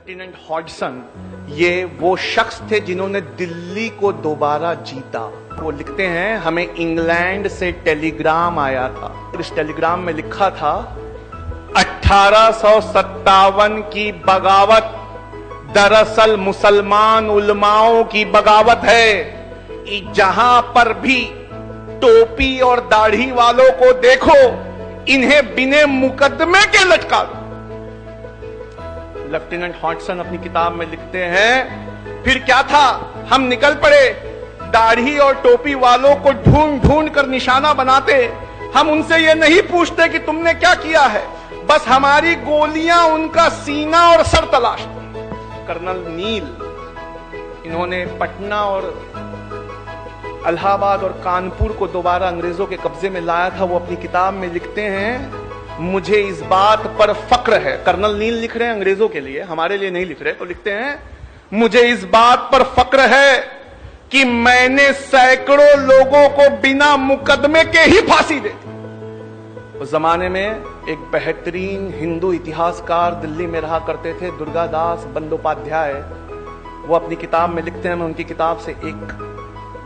Lieutenant Hodson ये वो शख्स थे जिन्होंने दिल्ली को दोबारा जीता। वो लिखते हैं, हमें इंग्लैंड से टेलीग्राम आया था। इस टेलीग्राम में लिखा था 1857 की बगावत दरअसल मुसलमान उलमाओं की बगावत है। जहां पर भी टोपी और दाढ़ी वालों को देखो, इन्हें बिने मुकदमे के लटका दो। लेफ्टिनेंट हॉडसन अपनी किताब में लिखते हैं, फिर क्या था, हम निकल पड़े, दाढ़ी और टोपी वालों को ढूंढ ढूंढ कर निशाना बनाते। हम उनसे यह नहीं पूछते कि तुमने क्या किया है, बस हमारी गोलियां उनका सीना और सर तलाशती। कर्नल नील, इन्होंने पटना और इलाहाबाद और कानपुर को दोबारा अंग्रेजों के कब्जे में लाया था। वो अपनी किताब में लिखते हैं, मुझे इस बात पर फक्र है। कर्नल नील लिख रहे हैं अंग्रेजों के लिए, हमारे लिए नहीं लिख रहे। तो लिखते हैं, मुझे इस बात पर फक्र है कि मैंने सैकड़ों लोगों को बिना मुकदमे के ही फांसी दे दी। उस जमाने में एक बेहतरीन हिंदू इतिहासकार दिल्ली में रहा करते थे, दुर्गादास बंदोपाध्याय। वो अपनी किताब में लिखते हैं, मैं उनकी किताब से एक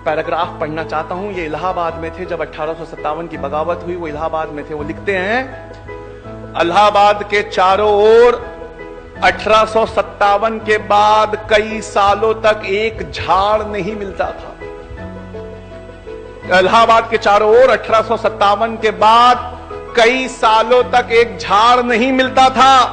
पैराग्राफ पढ़ना चाहता हूं। ये इलाहाबाद में थे जब 1857 की बगावत हुई, वो इलाहाबाद में थे। वो लिखते हैं, इलाहाबाद के चारों ओर 1857 के बाद कई सालों तक एक झाड़ नहीं मिलता था। इलाहाबाद के चारों ओर 1857 के बाद कई सालों तक एक झाड़ नहीं मिलता था,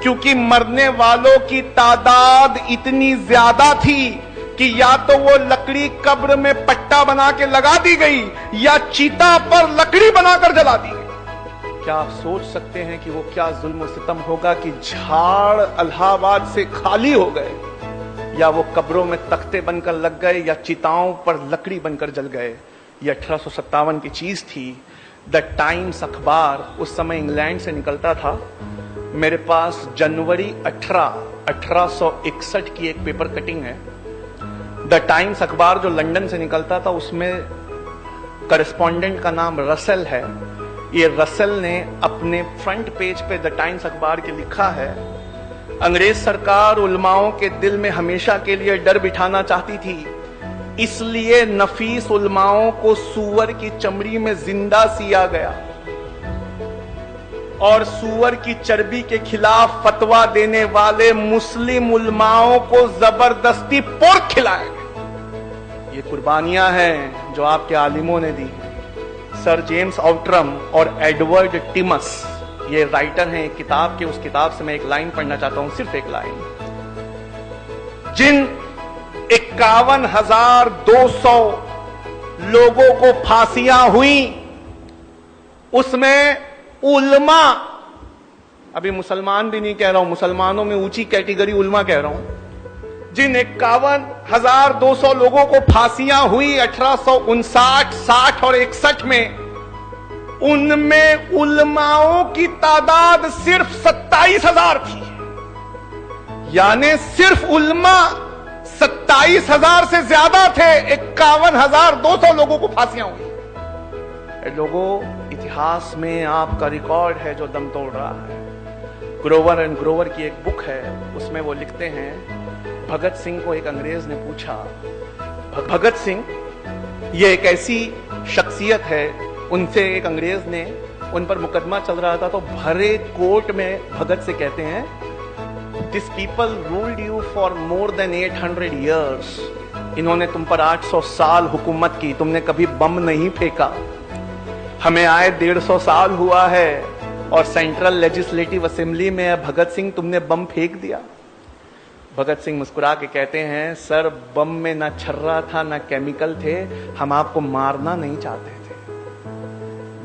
क्योंकि मरने वालों की तादाद इतनी ज्यादा थी कि या तो वो लकड़ी कब्र में पट्टा बना के लगा दी गई या चीता पर लकड़ी बनाकर जला दी गई। क्या आप सोच सकते हैं कि वो क्या जुल्म सितम होगा कि झाड़ इलाहाबाद से खाली हो गए, या वो कब्रों में तख्ते बनकर लग गए, या चिताओं पर लकड़ी बनकर जल गए। ये 1857 की चीज थी। द टाइम्स अखबार उस समय इंग्लैंड से निकलता था। मेरे पास जनवरी 1861 की एक पेपर कटिंग है। द टाइम्स अखबार जो लंदन से निकलता था, उसमें करेस्पॉन्डेंट का नाम रसेल है। ये रसेल ने अपने फ्रंट पेज पे द टाइम्स अखबार के लिखा है, अंग्रेज सरकार उलमाओं के दिल में हमेशा के लिए डर बिठाना चाहती थी, इसलिए नफीस उलमाओं को सूअर की चमड़ी में जिंदा सिया गया और सूअर की चर्बी के खिलाफ फतवा देने वाले मुस्लिम उलमाओं को जबरदस्ती पोर्क खिलाया गया। ये कुर्बानियां हैं जो आपके आलिमों ने दी। सर जेम्स आउटरम और एडवर्ड टिमस, ये राइटर हैं एक किताब के। उस किताब से मैं एक लाइन पढ़ना चाहता हूं, सिर्फ एक लाइन। जिन 51,200 लोगों को फांसियां हुई, उसमें उल्मा, अभी मुसलमान भी नहीं कह रहा हूं, मुसलमानों में ऊंची कैटेगरी उल्मा कह रहा हूं, जिन 51,200 लोगों को फांसियां हुई 1859, 60 और 61 में, उनमें उलमाओं की तादाद सिर्फ 27,000 थी। यानी सिर्फ उलमा 27,000 से ज्यादा थे। 51,200 लोगों को फांसियां हुई। लोगों, इतिहास में आपका रिकॉर्ड है जो दम तोड़ रहा है। ग्रोवर एंड ग्रोवर की एक बुक है, उसमें वो लिखते हैं, भगत सिंह को एक अंग्रेज ने पूछा, भगत सिंह ये एक ऐसी शख्सियत है, उनसे एक अंग्रेज ने, उन पर मुकदमा चल रहा था, तो भरे कोर्ट में भगत से कहते हैं, this people ruled you for more than 800 years. इन्होंने तुम पर 800 साल हुकूमत की, तुमने कभी बम नहीं फेंका। हमें आए 150 साल हुआ है और सेंट्रल लेजिस्लेटिव असेंबली में भगत सिंह तुमने बम फेंक दिया। भगत सिंह मुस्कुरा के कहते हैं, सर बम में ना छर्रा था ना केमिकल थे, हम आपको मारना नहीं चाहते थे।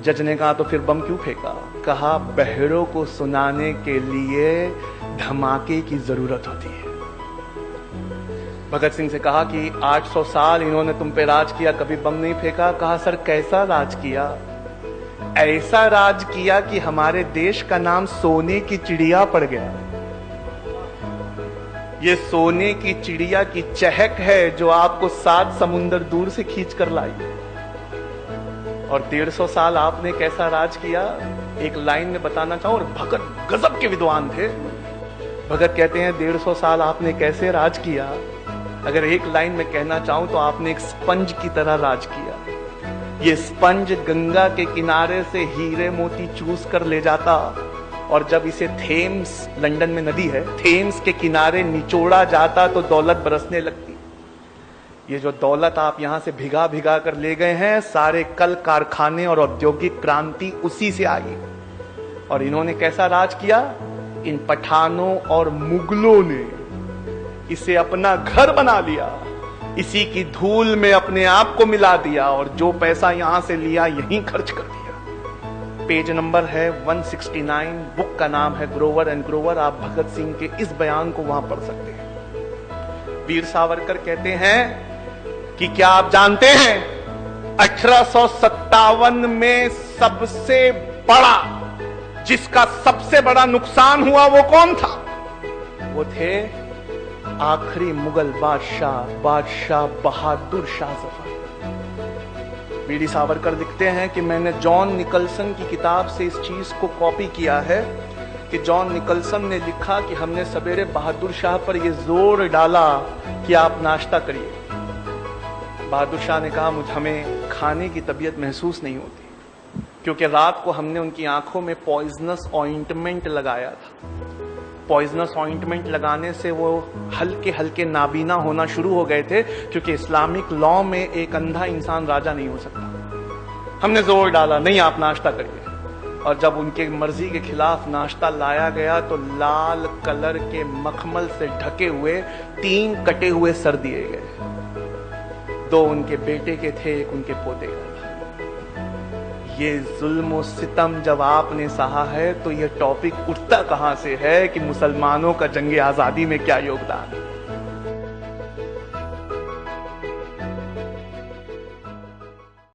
जज ने कहा, तो फिर बम क्यों फेंका? कहा, बहरों को सुनाने के लिए धमाके की जरूरत होती है। भगत सिंह से कहा कि 800 साल इन्होंने तुम पे राज किया, कभी बम नहीं फेंका। कहा, सर कैसा राज किया? ऐसा राज किया कि हमारे देश का नाम सोने की चिड़िया पड़ गया। ये सोने की चिड़िया की चहक है जो आपको 7 समुंदर दूर से खींच कर लाई। और 150 साल आपने कैसा राज किया, एक लाइन में बताना चाहूं। और भगत गजब के विद्वान थे। भगत कहते हैं 150 साल आपने कैसे राज किया। अगर एक लाइन में कहना चाहूं तो आपने एक स्पंज की तरह राज किया। ये स्पंज गंगा के किनारे से हीरे मोती चूस कर ले जाता, और जब इसे थेम्स, लंदन में नदी है, थेम्स के किनारे निचोड़ा जाता तो दौलत बरसने लगती। ये जो दौलत आप यहां से भिगा भिगा कर ले गए हैं, सारे कल कारखाने और औद्योगिक क्रांति उसी से आई। और इन्होंने कैसा राज किया? इन पठानों और मुगलों ने इसे अपना घर बना लिया, इसी की धूल में अपने आप को मिला दिया, और जो पैसा यहां से लिया यहीं खर्च कर दिया। पेज नंबर है 169, बुक का नाम है ग्रोवर एंड ग्रोवर। आप भगत सिंह के इस बयान को वहां पढ़ सकते हैं। वीर सावरकर कहते हैं कि क्या आप जानते हैं 1857 में सबसे बड़ा, जिसका सबसे बड़ा नुकसान हुआ वो कौन था? वो थे आखिरी मुगल बादशाह बहादुर शाह जफर। वीर सावरकर लिखते हैं कि मैंने जॉन निकलसन की किताब से इस चीज को कॉपी किया है कि जॉन निकलसन ने लिखा कि हमने सवेरे बहादुर शाह पर यह जोर डाला कि आप नाश्ता करिए। बहादुर शाह ने कहा हमें खाने की तबीयत महसूस नहीं होती, क्योंकि रात को हमने उनकी आंखों में पॉइजनस ऑइंटमेंट लगाया था। पॉइजनस ऑइंटमेंट लगाने से वो हल्के हल्के नाबीना होना शुरू हो गए थे, क्योंकि इस्लामिक लॉ में एक अंधा इंसान राजा नहीं हो सकता। हमने जोर डाला नहीं, आप नाश्ता करिए। और जब उनके मर्जी के खिलाफ नाश्ता लाया गया तो लाल कलर के मखमल से ढके हुए 3 कटे हुए सर दिए गए। 2 उनके बेटे के थे, 1 उनके पोते का था। ये जुल्म और सितम जब आपने सहा है तो ये टॉपिक उठता कहां से है कि मुसलमानों का जंगे आजादी में क्या योगदान।